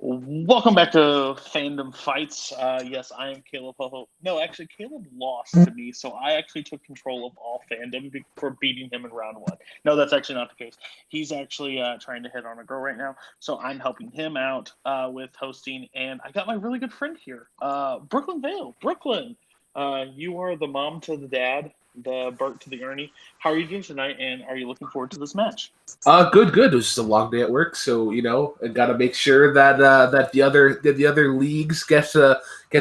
Welcome back to Fandom Fights. Yes, I am Kaleb Koho. No, actually, Kaleb lost to me, so I actually took control of all Fandom for beating him in round one. No, that's actually not the case. He's actually trying to hit on a girl right now, so I'm helping him out with hosting, and I got my really good friend here, Brooklyn Vail. Brooklyn, you are the mom to the dad, the Bert to the Ernie. How are you doing tonight, and are you looking forward to this match? Good. It was just a long day at work, so I got to make sure that the other leagues get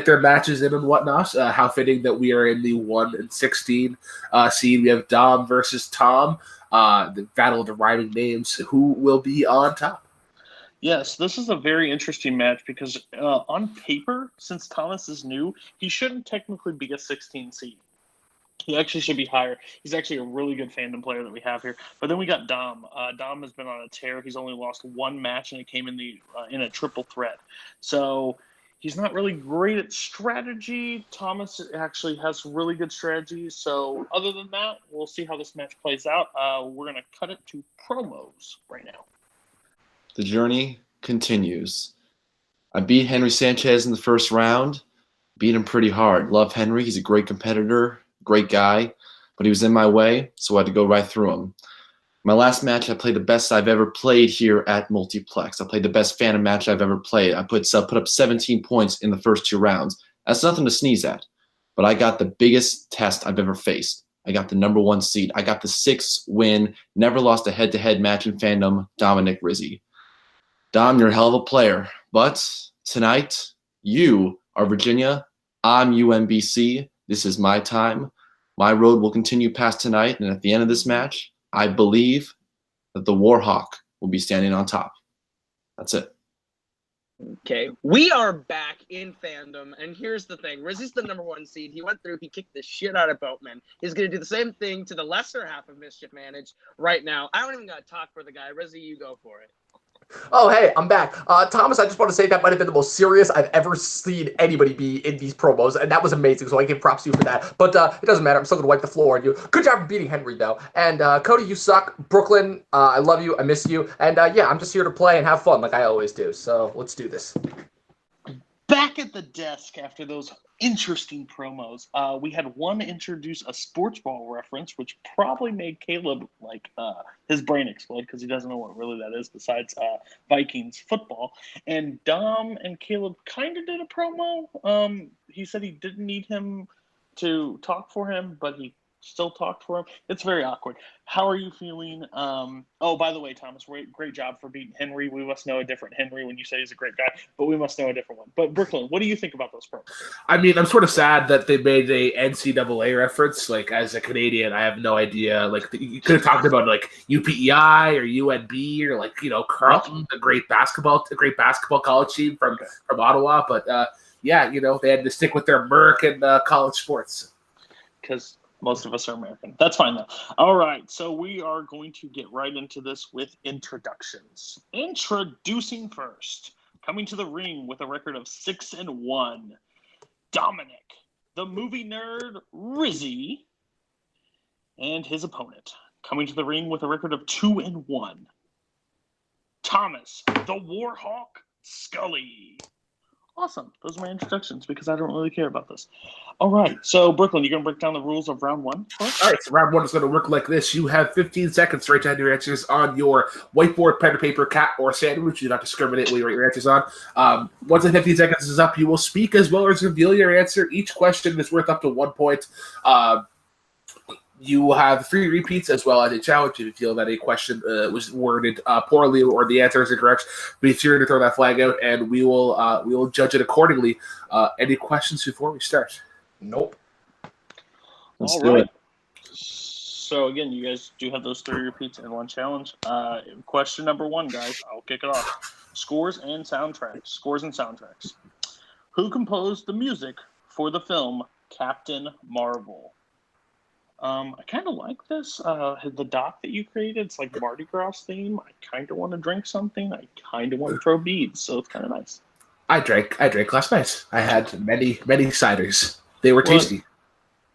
their matches in and whatnot. How fitting that we are in the 1-16 seed. We have Dom versus Tom. The battle of the rhyming names. Who will be on top? Yes, this is a very interesting match because on paper, since Thomas is new, he shouldn't technically be a 16 seed. He actually should be higher. He's actually a really good Fandom player that we have here. But then we got Dom. Dom has been on a tear. He's only lost one match, and it came in a triple threat. So he's not really great at strategy. Thomas actually has really good strategy. So other than that, we'll see how this match plays out. We're going to cut it to promos right now. The journey continues. I beat Henry Sanchez in the first round. Beat him pretty hard. Love Henry. He's a great competitor. Great guy, but he was in my way, so I had to go right through him. My last match, I played the best I've ever played here at Multiplex. I played the best Phantom match I've ever played. I put up 17 points in the first two rounds. That's nothing to sneeze at, but I got the biggest test I've ever faced. I got the #1 seed. I got the 6th win, never lost a head-to-head match in Fandom, Dominic Rizzi. Dom, you're a hell of a player, but tonight, you are Virginia, I'm UMBC. This is my time. My road will continue past tonight, and at the end of this match, I believe that the Warhawk will be standing on top. That's it. Okay, we are back in Fandom, and here's the thing. Rizzi's the #1 seed. He went through, he kicked the shit out of Boatman. He's going to do the same thing to the lesser half of Mischief Managed right now. I don't even got to talk for the guy. Rizzi, you go for it. Oh, hey, I'm back. Thomas, I just want to say that might have been the most serious I've ever seen anybody be in these promos, and that was amazing, so I give props to you for that. But it doesn't matter. I'm still going to wipe the floor on you. Good job beating Henry, though. And Cody, you suck. Brooklyn, I love you. I miss you. And yeah, I'm just here to play and have fun like I always do. So let's do this. Back at the desk after those interesting promos, we had one introduce a sports ball reference, which probably made Kaleb his brain explode because he doesn't know what really that is besides Vikings football. And Dom and Kaleb kind of did a promo. He said he didn't need him to talk for him, but he still talked for him. It's very awkward. How are you feeling? Oh, by the way, Thomas, great job for beating Henry. We must know a different Henry when you say he's a great guy, but we must know a different one. But Brooklyn, what do you think about those promos? I mean, I'm sort of sad that they made a NCAA reference. Like, as a Canadian, I have no idea. Like, you could have talked about like UPEI or UNB or Carleton, a great basketball college team from Ottawa. But yeah, they had to stick with their American college sports because most of us are American. That's fine, though. All right, so we are going to get right into this with introductions. Introducing first, coming to the ring with a record of 6-1, Dominic, the movie nerd Rizzi, and his opponent. Coming to the ring with a record of 2-1, Thomas, the Warhawk Scully. Awesome. Those are my introductions because I don't really care about this. All right. So, Brooklyn, you're going to break down the rules of round one for us? All right. So, round one is going to work like this. You have 15 seconds to write down your answers on your whiteboard, pen and paper, cat, or sandwich. You do not discriminate what you write your answers on. Once the 15 seconds is up, you will speak as well as reveal your answer. Each question is worth up to 1 point. You will have 3 repeats as well as a challenge if you feel that a question was worded poorly or the answer is incorrect. Be sure to throw that flag out, and we will judge it accordingly. Any questions before we start? Nope. Let's do it. So again, you guys do have those 3 repeats and 1 challenge. Question number 1, guys. I'll kick it off. Scores and soundtracks. Who composed the music for the film Captain Marvel? I kind of like this. The doc that you created, it's like Mardi Gras theme. I kind of want to drink something. I kind of want to throw beads, so it's kind of nice. I drank last night. I had many ciders. They were tasty.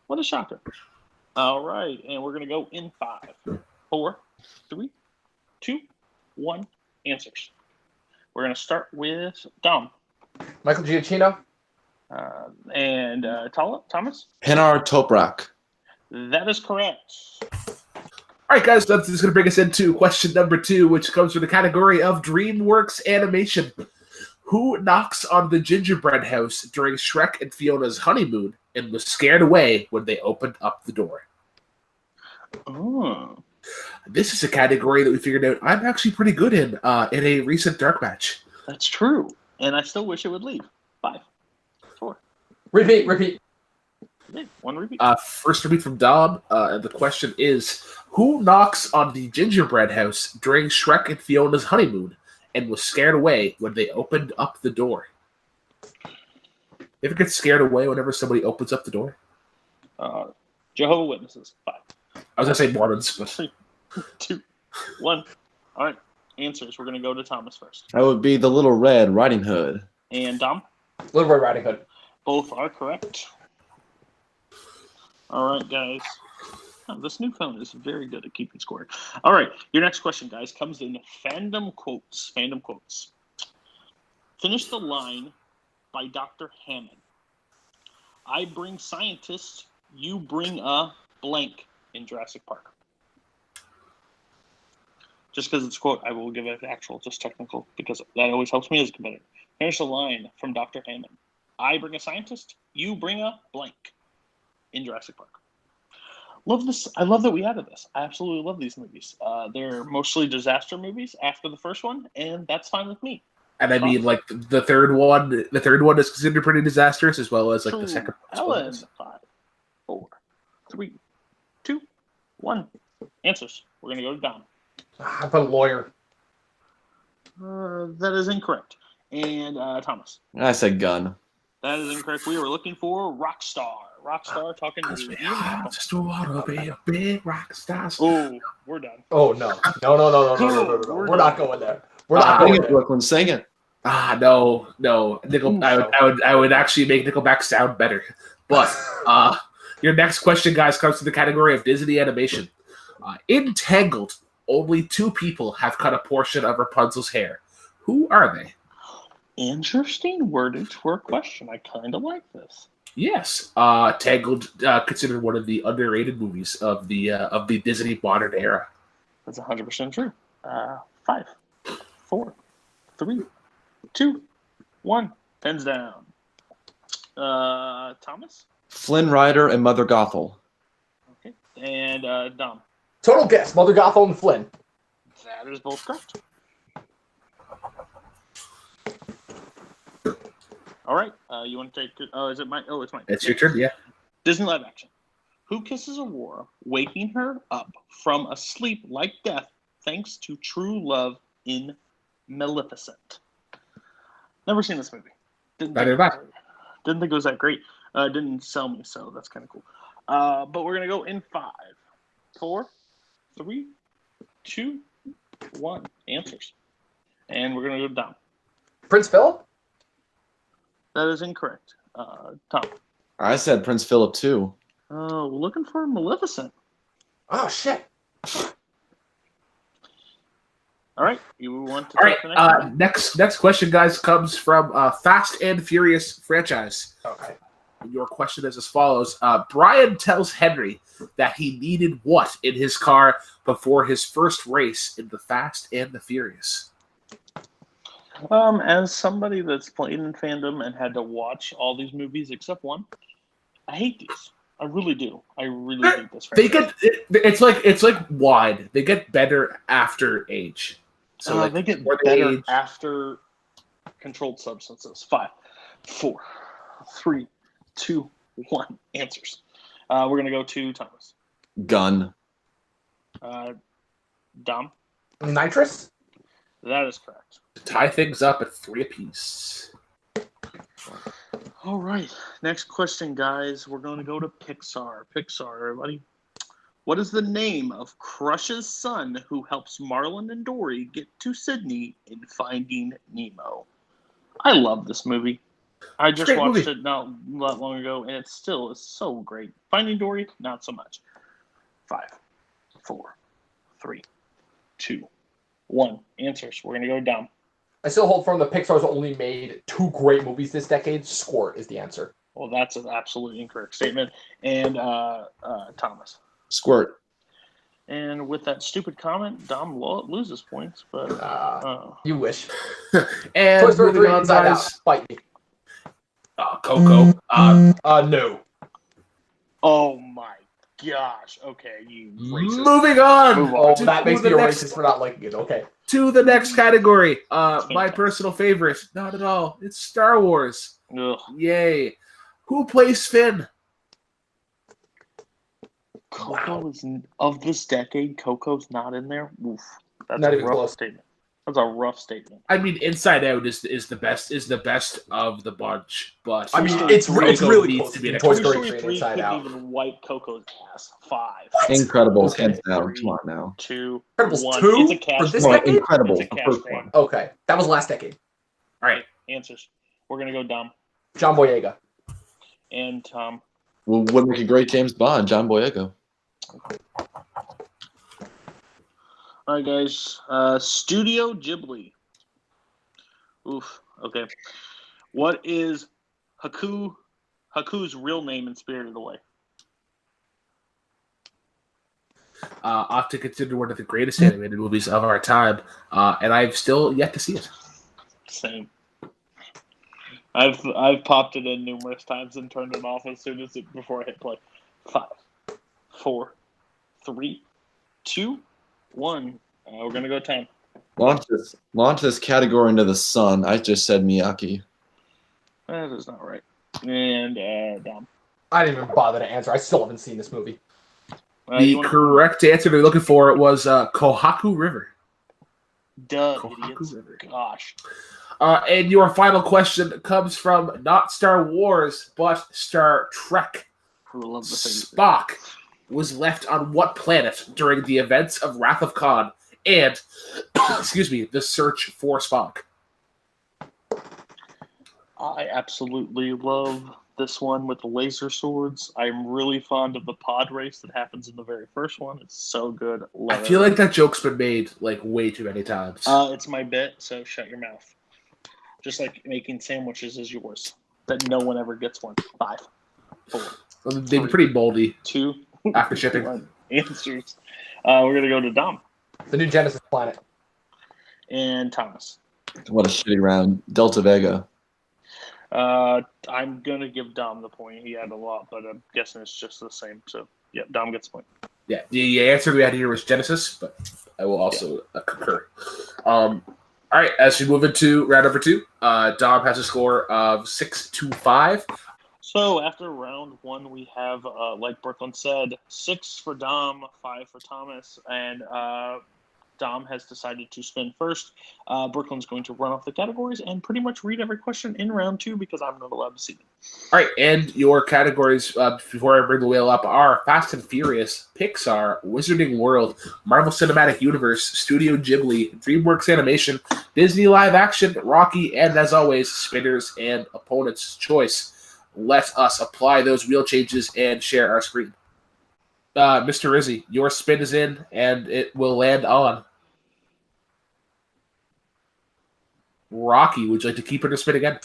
What a shocker. All right, and we're going to go in 5, 4, 3, 2, 1, answers. We're going to start with Dom. Michael Giacchino. And Thomas? Pinar Toprak. That is correct. All right, guys, that's going to bring us into question number 2, which comes from the category of DreamWorks animation. Who knocks on the gingerbread house during Shrek and Fiona's honeymoon and was scared away when they opened up the door? Oh. This is a category that we figured out I'm actually pretty good in a recent dark match. That's true. And I still wish it would leave. 5, 4. Repeat. One repeat. First repeat from Dom. And the question is, who knocks on the gingerbread house during Shrek and Fiona's honeymoon and was scared away when they opened up the door? You ever get scared away whenever somebody opens up the door? Jehovah's Witnesses. 5. I was going to say Mormons, but... 3, 2, 1. All right. Answers. We're going to go to Thomas first. That would be the Little Red Riding Hood. And Dom? Little Red Riding Hood. Both are correct. All right, guys. Oh, this new phone is very good at keeping score. All right. Your next question, guys, comes in Fandom quotes. Fandom quotes. Finish the line by Dr. Hammond. I bring scientists, you bring a blank in Jurassic Park. Just because it's a quote, I will give it actual, just technical, because that always helps me as a competitor. Finish the line from Dr. Hammond. I bring a scientist, you bring a blank in Jurassic Park. Love this. I love that we added this. I absolutely love these movies. They're mostly disaster movies after the first one, and that's fine with me. And I mean, like the third one is considered pretty disastrous, as well as like the second one. Ellen, 5, 4, 3, 2, 1. Answers. We're gonna go to Dom. I put lawyer. That is incorrect. And Thomas. I said gun. That is incorrect. We were looking for Rockstar. Rockstar talking to you. Just want to be a big rock star. Oh, we're done. Oh no. We're not going there. We're not Sing going it, there. Brooklyn. Sing it. No. Nickel. I would actually make Nickelback sound better. But your next question, guys, comes to the category of Disney animation. In Tangled, only 2 people have cut a portion of Rapunzel's hair. Who are they? Interesting wordage for a question. I kind of like this. Yes, Tangled, considered one of the underrated movies of the Disney modern era. That's 100% true. 5, 4, 3, 2, 1. Pens down. Thomas? Flynn Rider and Mother Gothel. Okay. And Dom? Total guess. Mother Gothel and Flynn. That is both correct. All right. You want to take it? Oh, is it mine? Oh, it's mine. It's your turn, yeah. Disney live action. Who kisses Aurora, waking her up from a sleep like death thanks to true love in Maleficent? Never seen this movie. Didn't think it was that great. Didn't sell me, so that's kind of cool. But we're going to go in 5, 4, 3, 2, 1. Answers. And we're going to go down. Prince Philip? That is incorrect. Tom. I said Prince Philip too. Looking for Maleficent. Oh, shit. All right. You want to take the next one? Next question, guys, comes from Fast and Furious franchise. Okay. Your question is as follows. Brian tells Henry that he needed what in his car before his first race in the Fast and the Furious? As somebody that's played in Fandom and had to watch all these movies except one, I hate these. I really do. I really hate this franchise. It's like wine. They get better after age. So they get better after controlled substances. 5, 4, 3, 2, 1. Answers. We're going to go to Thomas. Gun. Dom? Nitrous? That is correct. To tie things up at 3 apiece. All right. Next question, guys. We're going to go to Pixar. Pixar, everybody. What is the name of Crush's son who helps Marlin and Dory get to Sydney in Finding Nemo? I love this movie. I just watched it not long ago, and it still is so great. Finding Dory, not so much. 5, 4, 3, 2, 1. Answers. We're going to go down. I still hold firm that Pixar's only made 2 great movies this decade. Squirt is the answer. Well, that's an absolutely incorrect statement. And Thomas. Squirt. And with that stupid comment, Dom loses points. But you wish. And Toy Story 3 on, Inside Out. guys. Fight me. Coco. No. Oh my gosh. Okay, you racist. Moving on. Move Oh, on. that makes me the a next- racist for not liking it. Okay. To the next category. My personal favorite. Not at all. It's Star Wars. Ugh. Yay. Who plays Finn? Coco is of this decade. Coco's not in there. Oof. That's Not a even rough close. statement. That's a rough statement. I mean, Inside Out is the best of the bunch, but I mean, Toy it's Story really needs close to be to an Toy Toy exception. Story Story 3 and 3 Inside couldn't Out. even wipe Coco's ass. 5, Incredibles, Okay. hands down. Come on now. 2, Incredibles 1. 2 It's a for cash this Well, decade? Incredibles, It's a the cash first grab. one. Okay. That was last decade. All right. Answers. We're going to go Dom. John Boyega. And Tom. Well, would make a great James Bond, John Boyega. All right, guys. Studio Ghibli. Oof. Okay. What is Haku's real name in Spirited Away? Often considered one of the greatest animated movies of our time, and I've still yet to see it. Same. I've popped it in numerous times and turned it off as soon as before I hit play. 5, 4, 3, 2, 1. We're gonna go 10. Launch this category into the sun. I just said Miyake. That is not right. And Dom. I didn't even bother to answer. I still haven't seen this movie. The correct answer they're looking for was Kohaku River. Duh, Kohaku idiots. River. Gosh. And your final question comes from not Star Wars, but Star Trek. I love the thing. Spock was left on what planet during the events of Wrath of Khan and, the search for Spock? I absolutely love this one with the laser swords. I'm really fond of the pod race that happens in the very first one. It's so good. I feel like that joke's been made like way too many times. It's my bit, so shut your mouth. Just like making sandwiches is yours. That no one ever gets one. 5, 4, They'd be pretty moldy 2, after shipping. 1. Answers. We're gonna go to Dom The new Genesis planet. and Thomas. What a shitty round. Delta Vega. I'm gonna give Dom the point. He had a lot, but I'm guessing it's just the same. So yeah, Dom gets the point. Yeah, the answer we had here was Genesis, but I will also concur. All right, as we move into round number 2, Dom has a score of 6-5. So after round 1, we have, like Brooklyn said, 6 for Dom, 5 for Thomas, and Dom has decided to spin first. Brooklyn's going to run off the categories and pretty much read every question in round 2 because I'm not allowed to see them. All right, and your categories, before I bring the wheel up, are Fast and Furious, Pixar, Wizarding World, Marvel Cinematic Universe, Studio Ghibli, DreamWorks Animation, Disney Live Action, Rocky, and as always, Spinners and Opponent's Choice. Let us apply those wheel changes and share our screen. Mr. Rizzi, your spin is in, and it will land on Rocky. Would you like to keep it or spin again?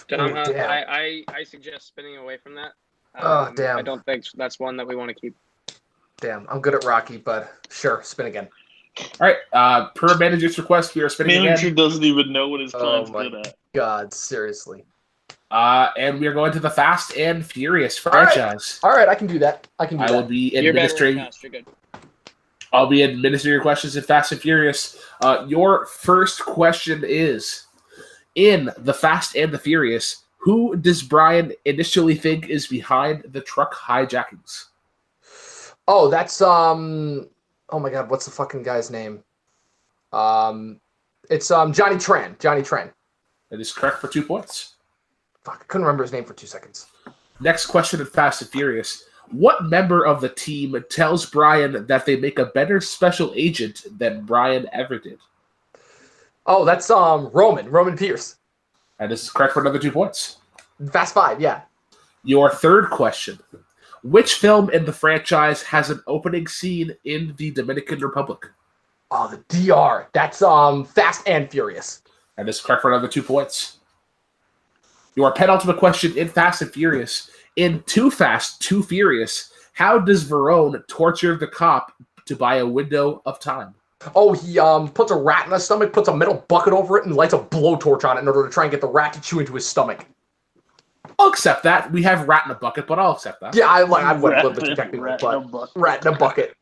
Dom, Oh, damn. I suggest spinning away from that. Oh, damn. I don't think that's one that we want to keep. Damn, I'm good at Rocky, but sure, spin again. All right. Per manager's request, we are spinning Manager again. doesn't even know what his client's my good at. God, seriously. And we are going to the Fast and Furious franchise. All right, I can do that. I can do I will that. be You're better administering. than fast. You're good. I'll be administering your questions in Fast and Furious. Your first question is: in the Fast and the Furious, who does Brian initially think is behind the truck hijackings? Oh, that's oh my God, what's the fucking guy's name? It's Johnny Tran. Johnny Tran. That is correct for 2 points. Fuck, I couldn't remember his name for 2 seconds. Next question in Fast and Furious. What member of the team tells Brian that they make a better special agent than Brian ever did? Oh, that's Roman Pierce. And this is correct for another 2 points. Fast 5, yeah. Your third question. Which film in the franchise has an opening scene in the Dominican Republic? Oh, the DR. That's Fast and Furious. That is correct for another 2 points. Your penultimate question in Fast and Furious. In Too Fast, Too Furious, how does Verone torture the cop to buy a window of time? Oh, he puts a rat in his stomach, puts a metal bucket over it, and lights a blowtorch on it in order to try and get the rat to chew into his stomach. I'll accept that. We have rat in a bucket, but I'll accept that. Yeah, I went a little bit too technical, but rat in a bucket.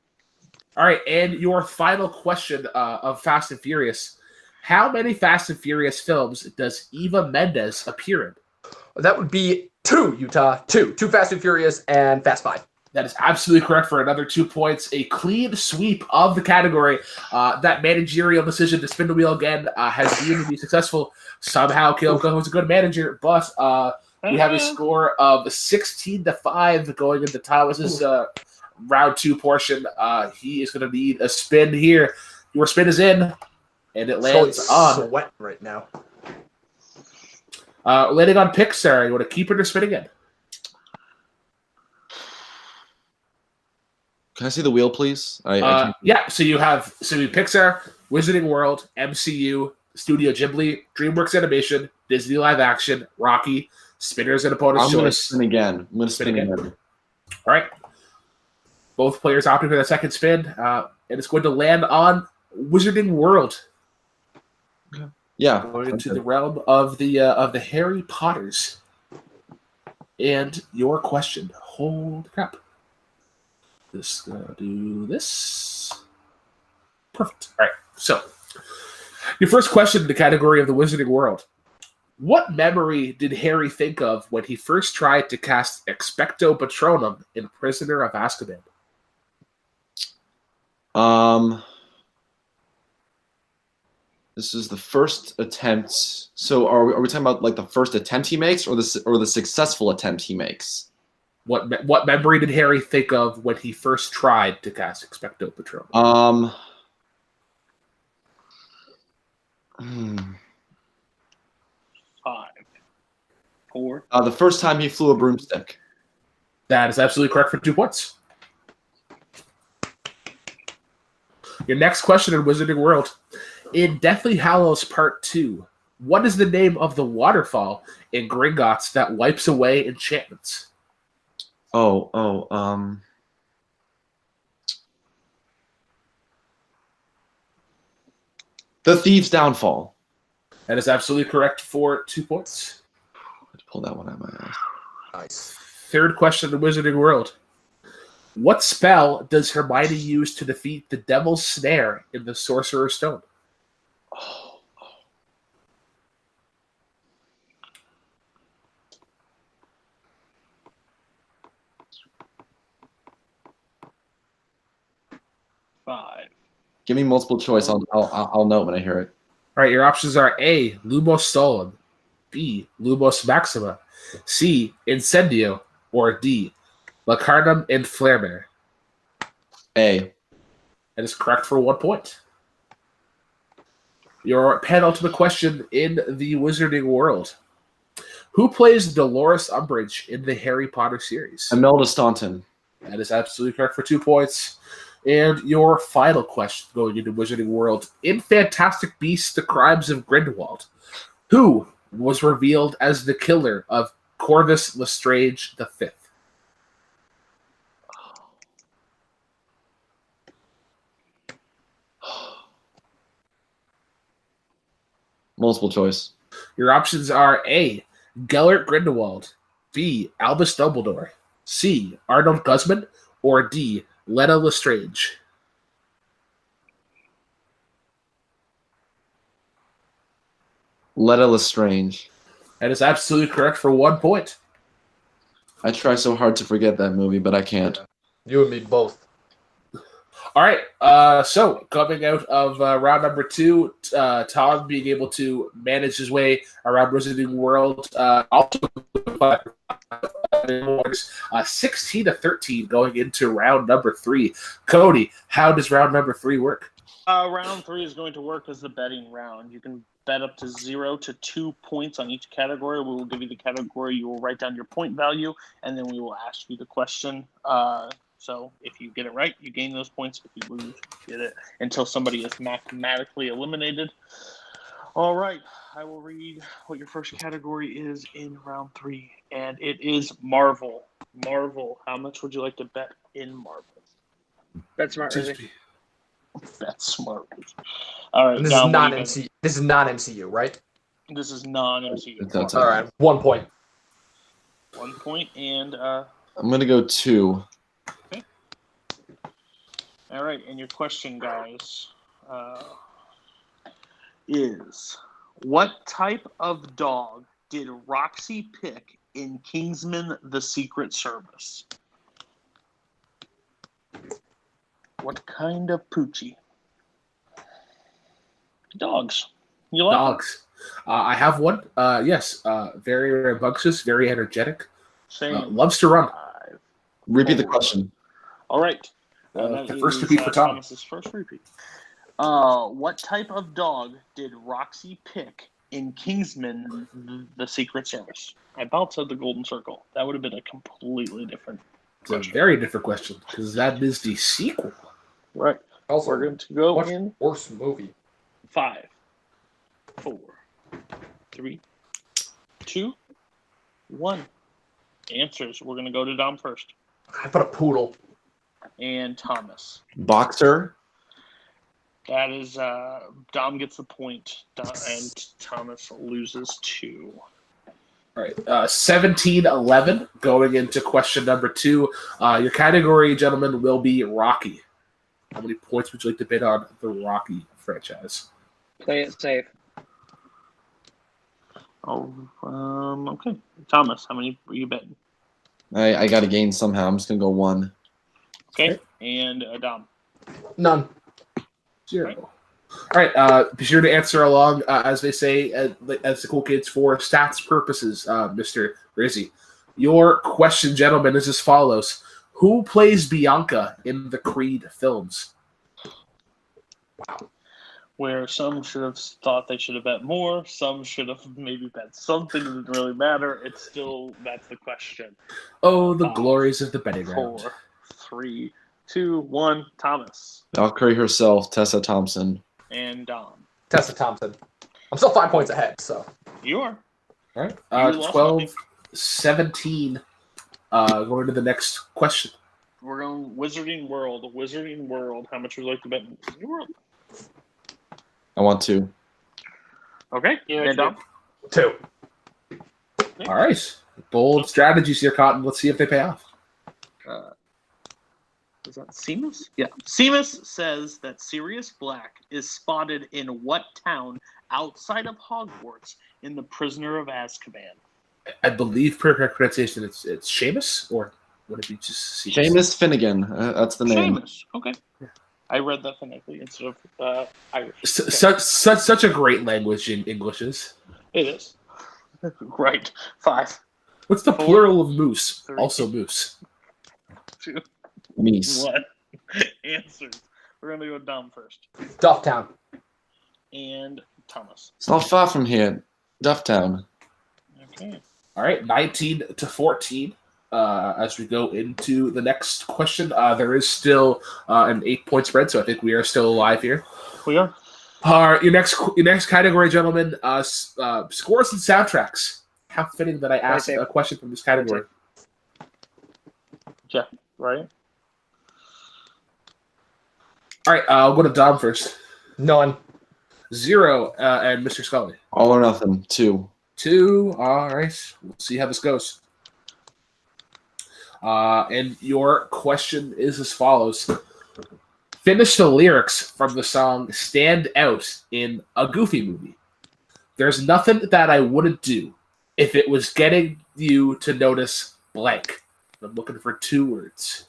All right, and your final question of Fast and Furious. How many Fast and Furious films does Eva Mendes appear in? That would be 2, Utah. 2. 2 Fast and Furious and Fast 5. That is absolutely correct for another 2 points. A clean sweep of the category. That managerial decision to spin the wheel again has deemed to be successful. Somehow, Kaleb Koho is a good manager, but we have a score of 16-5 going into Thomas's round 2 portion. He is going to need a spin here. Your spin is in, and it lands on. Sweat right now. Landing on Pixar. You want to keep it or spin again? Can I see the wheel, please? Yeah, so you have Pixar, Wizarding World, MCU, Studio Ghibli, DreamWorks Animation, Disney Live Action, Rocky, Spinners and Opponent's Choice. I'm going to spin again. I'm going to spin again. All right. Both players opting for that second spin, and it's going to land on Wizarding World. Yeah. Going into the realm of the Harry Potters. And your question. Holy crap. This gonna do this. Perfect. All right. So, your first question in the category of the Wizarding World. What memory did Harry think of when he first tried to cast Expecto Patronum in Prisoner of Azkaban? This is the first attempt. So, are we talking about like the first attempt he makes, or the successful attempt he makes? What memory did Harry think of when he first tried to cast Expecto Patronum? 5, 4. The first time he flew a broomstick. That is absolutely correct for 2 points. Your next question in Wizarding World. In Deathly Hallows Part 2, what is the name of the waterfall in Gringotts that wipes away enchantments? The Thieves' Downfall. That is absolutely correct for 2 points. Let's pull that one out of my ass. Nice. Third question in the Wizarding World. What spell does Hermione use to defeat the Devil's Snare in the Sorcerer's Stone? Give me multiple choice. I'll know when I hear it. All right, your options are A, Lumos Solum, B, Lumos Maxima, C, Incendio, or D, Lacarnum Inflammare. A. That is correct for 1 point. Your penultimate question in the Wizarding World. Who plays Dolores Umbridge in the Harry Potter series? Imelda Staunton. That is absolutely correct for 2 points. And your final question going into Wizarding World. In Fantastic Beasts, The Crimes of Grindelwald, who was revealed as the killer of Corvus Lestrange V? Multiple choice. Your options are A, Gellert Grindelwald, B, Albus Dumbledore, C, Arnold Guzman, or D, Letta Lestrange. Letta Lestrange. That is absolutely correct for 1 point. I try so hard to forget that movie, but I can't. You and me both. All right. So coming out of round number 2, Tom being able to manage his way around Wizarding World. Also 16-13 going into round number 3. Cody, how does round number 3 work? Round 3 is going to work as the betting round. You can bet up to 0 to 2 points on each category. We will give you the category. You will write down your point value, and then we will ask you the question. So if you get it right, you gain those points. If you lose, you get it until somebody is mathematically eliminated. All right. I will read what your first category is in round 3, and it is Marvel. Marvel. How much would you like to bet in Marvel? That's smart, Rizzi. That's smart. All right. And this Dom, is what not do you MCU. This is not MCU, right? This is non-MCU. That's All right, 1 point. 1 point, and I'm gonna go 2. okay. All right, and your question, guys, is what type of dog did Roxy pick in Kingsman: The Secret Service? What kind of poochie? Dogs. You like Dogs. I have one. Yes. Very rambunctious, very energetic. them? Same. Loves to run. 5. Repeat the question. All right. The first repeat for Tom. Thomas's first repeat. What type of dog did Roxy pick in Kingsman: The Secret Service? I about said the Golden Circle. That would have been a completely different It's a very different question because that is the sequel. Right. Also, We're going to go much in worse movie. 5, 4, 3, 2, 1. Answers. We're going to go to Dom first. I put a poodle. And Thomas. Boxer. That is, Dom gets the point, and Thomas loses 2. All right. 17-11 going into question number 2. Your category, gentlemen, will be Rocky. How many points would you like to bid on the Rocky franchise? Play it safe. Oh, okay. Thomas, how many are you betting? I got to gain somehow. I'm just gonna go 1. Okay. And Dom. None. 0. All right. Be sure to answer along, as they say, as the cool kids, for stats purposes, Mr. Rizzi. Your question, gentlemen, is as follows. Who plays Bianca in the Creed films? Wow. Where some should have thought they should have bet more, some should have maybe bet something that didn't really matter. It's still, that's the question. Oh, the glories of the betting 4, round. 3, 2, 1. Thomas. Valkyrie herself, Tessa Thompson. And Dom. Tessa Thompson. I'm still 5 points ahead, so. You are. All right. You lost 12-17. Going to the next question. We're going Wizarding World. Wizarding World. How much would you like to bet in Wizarding World? I want 2. Okay. Yeah, And Dom. 2. All right. Bold strategies here, Cotton. Let's see if they pay off. Is that Seamus? Yeah. Seamus says that Sirius Black is spotted in what town outside of Hogwarts in The Prisoner of Azkaban? I believe, per correct pronunciation, it's Seamus, or would it be just Seamus? Seamus Finnegan. That's the name. Seamus. Okay. Yeah. I read that phonetically instead of Irish. Such a great language in English is. It is. Right. 5. What's the 4, plural of moose? 3, Also moose. 2, Meese. 1. Answers. We're going to go Dom first. Dufftown. And Thomas. It's not far from here. Dufftown. Okay. All right, 19-14. As we go into the next question, there is still an 8-point spread, so I think we are still alive here. We are. Your next category, gentlemen, scores and soundtracks. How fitting that I asked a question from this category. Yeah, right. All right, I'll go to Dom first. None. 0, and Mr. Scully. All or nothing. 2. 2. All right, we'll see how this goes. And your question is as follows. Finish the lyrics from the song Stand Out in a Goofy movie. There's nothing that I wouldn't do if it was getting you to notice blank. I'm looking for 2 words.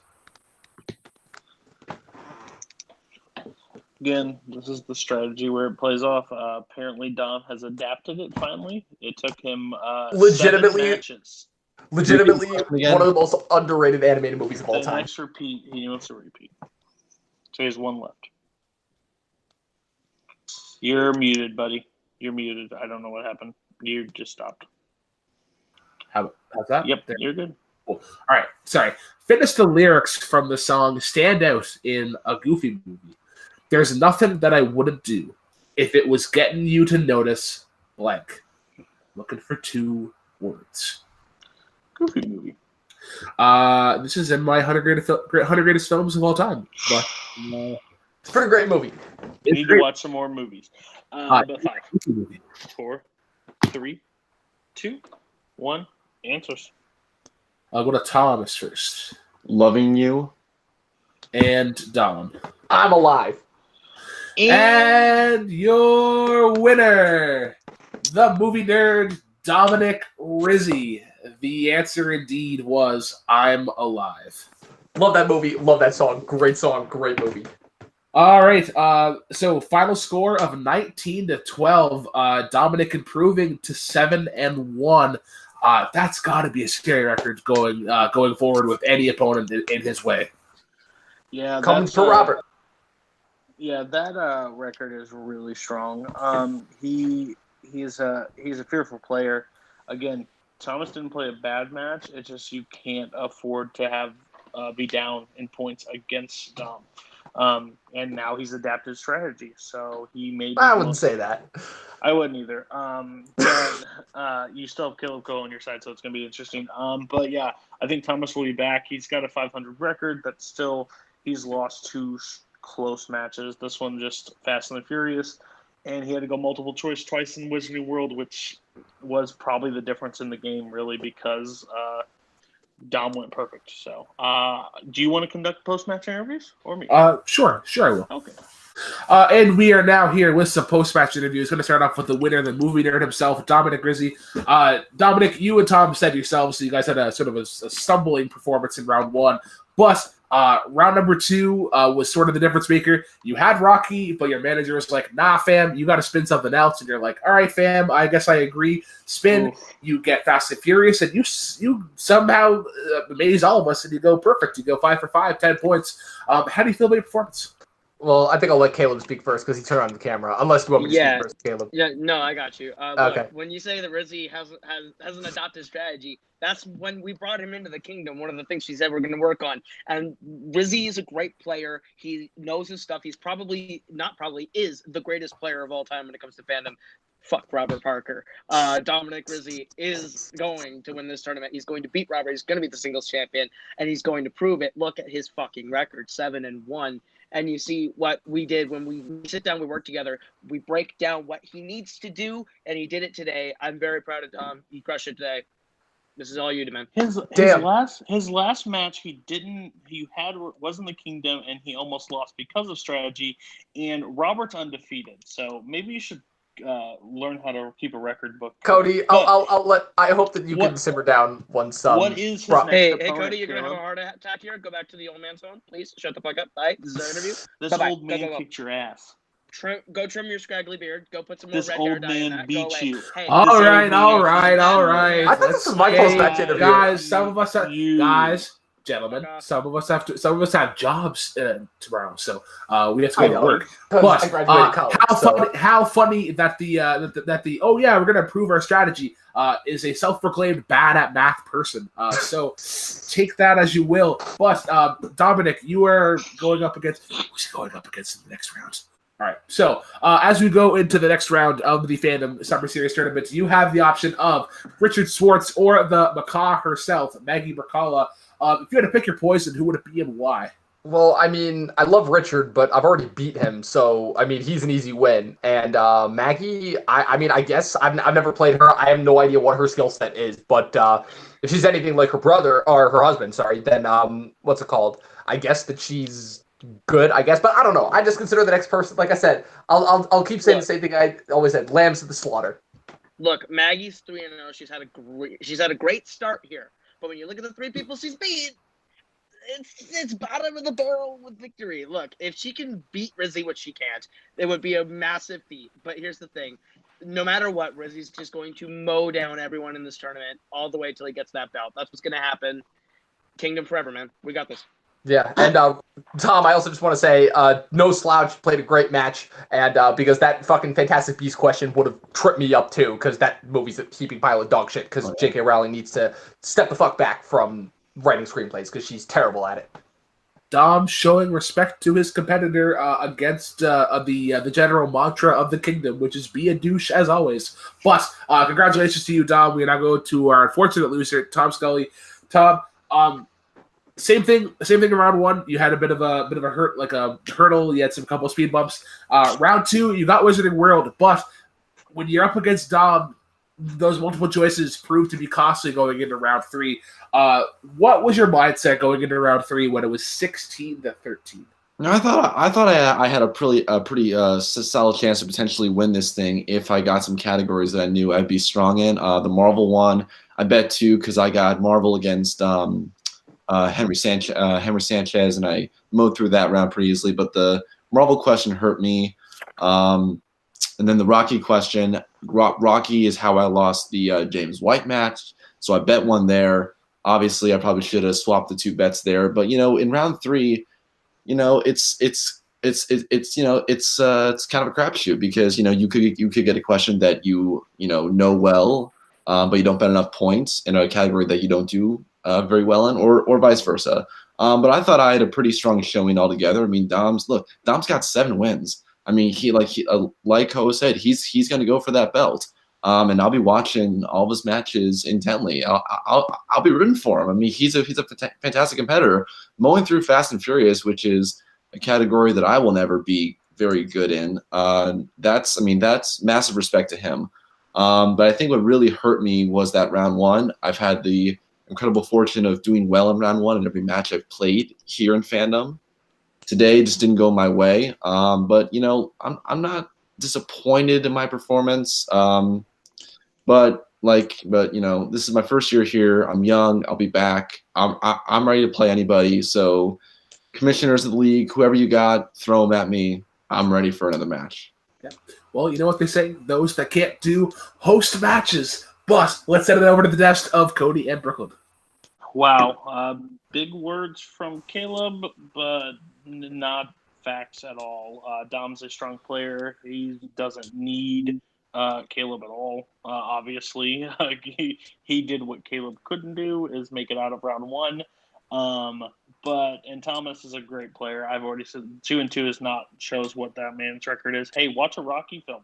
Again, this is the strategy where it plays off. Apparently, Dom has adapted it finally. It took him Legitimately- 7 matches. Legitimately Again. one of the most underrated animated movies of all The time. next repeat, he wants to repeat. So he has 1 left. You're muted, buddy. You're muted. I don't know what happened. You just stopped. How's that? Yep, There. you're good. Cool. All right, sorry. Finish the lyrics from the song Stand Out in a Goofy movie. There's nothing that I wouldn't do if it was getting you to notice blank. Looking for 2 words. Goofy movie. This is in my 100 greatest films of all time. But It's a pretty great movie. You need to watch some more movies. But 5, 4, 3, 2, 1. Answers. I'll go to Thomas first. Loving You. And Dom. I'm Alive. And your winner, the movie nerd, Dominic Rizzi. The answer indeed was I'm Alive. Love that movie. Love that song. Great song. Great movie. All right. So final score of 19-12. Dominic improving to 7-1. That's got to be a scary record going forward with any opponent in his way. Yeah, Coming for Robert. Yeah, that record is really strong. He's a fearful player. Again, Thomas didn't play a bad match. It's just you can't afford to have be down in points against Dom. And now he's adapted strategy, so he made. I wouldn't say that. I wouldn't either. But you still have Kaleb Koho on your side, so it's going to be interesting. But yeah, I think Thomas will be back. He's got a 500 record, but still, he's lost 2 close matches. This one just Fast and the Furious, and he had to go multiple choice twice in Wizard New World, which was probably the difference in the game, really, because Dom went perfect. So, do you want to conduct post-match interviews or me? Sure, I will. Okay. And we are now here with some post-match interviews. Going to start off with the winner, the movie nerd himself, Dominic Rizzi. Dominic, you and Tom said yourselves, so you guys had a sort of a stumbling performance in round 1. But round number 2 was sort of the difference maker. You had Rocky, but your manager was like, nah, fam, you got to spin something else. And you're like, all right, fam, I guess I agree. Spin, you get Fast and Furious, and you somehow amaze all of us, and you go perfect. You go 5 for 5, 10 points. How do you feel about your performance? Well, I think I'll let Kaleb speak first because he turned on the camera. Unless you want me to speak first, Kaleb. Yeah, no, I got you. Okay. Look, when you say that Rizzi hasn't adopted strategy, that's when we brought him into the Kingdom. One of the things she said we're going to work on. And Rizzi is a great player. He knows his stuff. He's is the greatest player of all time when it comes to fandom. Fuck Robert Parker. Dominic Rizzi is going to win this tournament. He's going to beat Robert. He's going to be the singles champion, and he's going to prove it. Look at his fucking record, 7-1. And you see what we did when we sit down, we work together, we break down what he needs to do, and he did it today. I'm very proud of Dom. He crushed it today. This is all you, man. His last match was in the Kingdom, and he almost lost because of strategy. And Robert's undefeated, so maybe you should learn how to keep a record book. Cody, I hope that you can simmer down once. What is his next Hey, opponent, Cody, you're gonna have a Kaleb? heart attack here. Go back to the old man's phone, please. Shut the fuck up. Bye. This is our interview. This Bye-bye. old man Go. kicked your ass. Go trim your scraggly beard. Go put some more This red hair old dye in man that. beat Go away. you. Hey, All right. I thought this was my post-match interview. Guys, some of us have, You- gentlemen, some of us have jobs tomorrow, so we have to I go to know. work. 'Cause But I graduated college. how funny that the oh yeah, we're gonna improve our strategy is a self-proclaimed bad at math person. So take that as you will. But Dominic, you are going up against who's going up against in the next round. All right. So as we go into the next round of the Fandom Summer Series tournament, you have the option of Richard Swartz or the Macaw herself, Maggie Brzakala. If you had to pick your poison, who would it be and why? Well, I mean, I love Richard, but I've already beat him, so I mean, he's an easy win. And Maggie, I guess I've never played her. I have no idea what her skill set is, but if she's anything like her brother or her husband, then what's it called? I guess that she's good. I guess, but I don't know. I just consider the next person. Like I said, I'll keep saying the same thing I always said: lambs to the slaughter. Look, Maggie's 3-0. She's had a great start here. But when you look at the 3 people she's beat, it's bottom of the barrel with victory. Look, if she can beat Rizzi, which she can't, it would be a massive feat. But here's the thing. No matter what, Rizzi's just going to mow down everyone in this tournament all the way till he gets that belt. That's what's going to happen. Kingdom forever, man. We got this. Yeah, and Tom, I also just want to say, no slouch, played a great match, and because that fucking Fantastic Beasts question would have tripped me up too, because that movie's a heaping pile of dog shit, because J.K. Rowling needs to step the fuck back from writing screenplays, because she's terrible at it. Dom showing respect to his competitor against the general mantra of the Kingdom, which is be a douche as always. But congratulations to you, Dom. We now go to our unfortunate loser, Tom Scully. Tom, same thing in round one. You had a bit of a hurt, like a hurdle. You had some couple speed bumps. Round two, you got Wizarding World, but when you're up against Dom, those multiple choices proved to be costly going into round three. What was your mindset going into round three when it was 16-13? No, I thought I had a pretty solid chance to potentially win this thing if I got some categories that I knew I'd be strong in. The Marvel one, I bet too, because I got Marvel against Henry Sanchez, and I mowed through that round pretty easily. But the Marvel question hurt me. And then the Rocky question, Rocky is how I lost the James White match, so I bet one there. Obviously, I probably should have swapped the two bets there, but in round three, it's kind of a crapshoot because you could get a question that you know well, but you don't bet enough points in a category that you don't do very well in, or vice versa. But I thought I had a pretty strong showing altogether. I mean, Dom's got 7 wins. I mean, he like Koho said, he's going to go for that belt, and I'll be watching all of his matches intently. I'll be rooting for him. I mean, he's a fantastic competitor, mowing through Fast and Furious, which is a category that I will never be very good in. That's massive respect to him. But I think what really hurt me was that round one. I've had the incredible fortune of doing well in round one in every match I've played here in Fandom. Today just didn't go my way, but I'm not disappointed in my performance. But this is my first year here. I'm young. I'll be back. I'm ready to play anybody. So, commissioners of the league, whoever you got, throw them at me. I'm ready for another match. Yeah. Well, you know what they say: those that can't do host matches. But let's send it over to the desk of Cody and Brooklyn. Wow, big words from Kaleb, but not facts at all. Dom's a strong player. He doesn't need Kaleb at all, obviously. He did what Kaleb couldn't do, is make it out of round one. And Thomas is a great player. I've already said 2-2 shows what that man's record is. Hey, watch a Rocky film,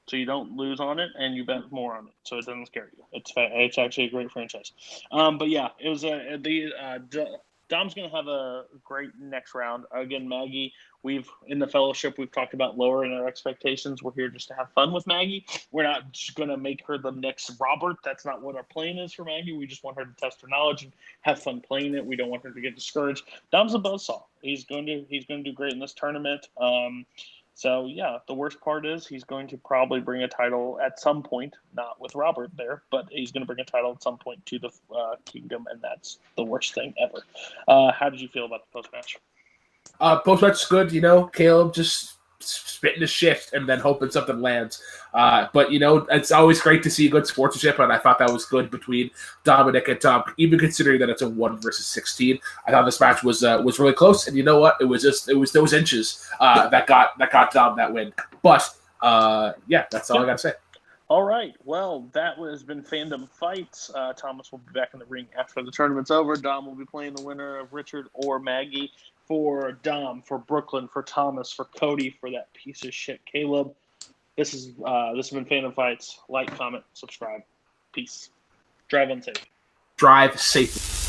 so you don't lose on it, and you bet more on it, so it doesn't scare you. It's actually a great franchise. But yeah, it was Dom's going to have a great next round. Again, Maggie, in the fellowship, we've talked about lowering our expectations. We're here just to have fun with Maggie. We're not just going to make her the next Robert. That's not what our plan is for Maggie. We just want her to test her knowledge and have fun playing it. We don't want her to get discouraged. Dom's a buzzsaw. He's going to do great in this tournament. So, yeah, the worst part is he's going to probably bring a title at some point, not with Robert there, but he's going to bring a title at some point to the Kingdom, and that's the worst thing ever. How did you feel about the post-match? Post-match is good. Kaleb just spitting his shit and then hoping something lands. But it's always great to see good sportsmanship, and I thought that was good between Dominic and Tom, even considering that it's a 1 versus 16. I thought this match was really close, and you know what? It was those inches that got Dom that win. But that's all I got to say. All right. Well, that has been Fandom Fights. Thomas will be back in the ring after the tournament's over. Dom will be playing the winner of Richard or Maggie. For Dom, for Brooklyn, for Thomas, for Cody, for that piece of shit Kaleb. This has been Fandom Fights. Like, comment, subscribe. Peace. Drive unsafe. Drive safely.